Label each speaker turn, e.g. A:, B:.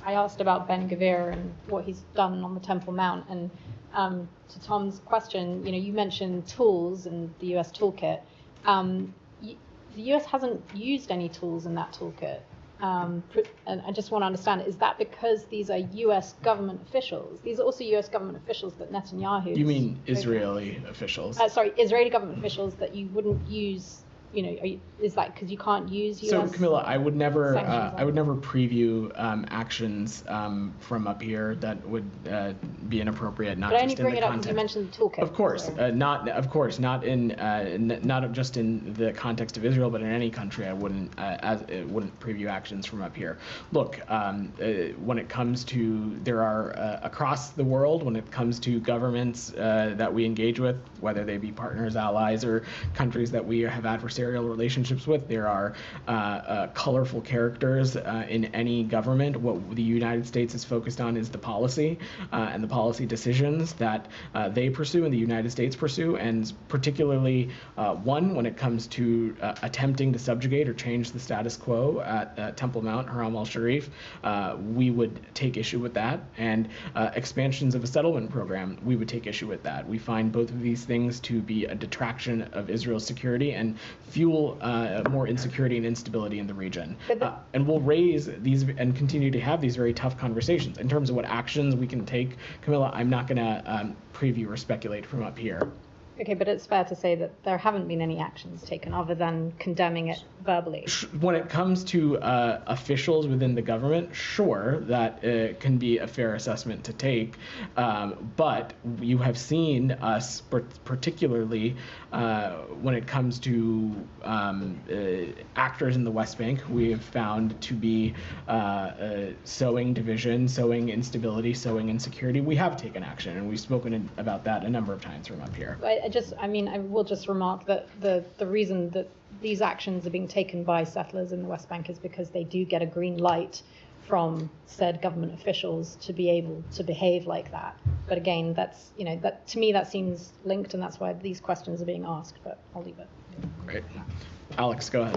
A: I asked about Ben Gvir and what he's done on the Temple Mount, and to Tom's question, you mentioned tools and the U.S. toolkit. The U.S. hasn't used any tools in that toolkit. And I just want to understand, is that because these are U.S. government officials? These are also U.S. government officials that Netanyahu...
B: You mean Israeli officials?
A: Sorry, Israeli government officials that you wouldn't use... is that because you can't use U.S.
B: So Camilla, I would never preview actions from up here that would be inappropriate. Not
A: but
B: just
A: I only bring
B: in the
A: it up
B: context.
A: because you mentioned the toolkit.
B: Not just in the context of Israel, but in any country. I wouldn't preview actions from up here. Look, when it comes to there are across the world, when it comes to governments that we engage with, whether they be partners, allies, or countries that we have adversarial relationships with, there are colorful characters in any government. What the United States is focused on is the policy and the policy decisions that they pursue and the United States pursue, and particularly when it comes to attempting to subjugate or change the status quo at Temple Mount, Haram al-Sharif, we would take issue with that, and expansions of a settlement program, we would take issue with that. We find both of these things to be a detraction of Israel's security and fuel more insecurity and instability in the region. And we'll raise these and continue to have these very tough conversations. In terms of what actions we can take, Camilla, I'm not going to preview or speculate from up here.
A: Okay, but it's fair to say that there haven't been any actions taken other than condemning it verbally.
B: When it comes to officials within the government, sure, that can be a fair assessment to take. But you have seen us, particularly when it comes to actors in the West Bank, we have found to be sowing division, sowing instability, sowing insecurity. We have taken action, and we've spoken about that a number of times from up here.
A: I will just remark that the reason that these actions are being taken by settlers in the West Bank is because they do get a green light from said government officials to be able to behave like that. But again, that's, that to me that seems linked, and that's why these questions are being asked, but I'll leave it.
B: Great. Alex, go ahead.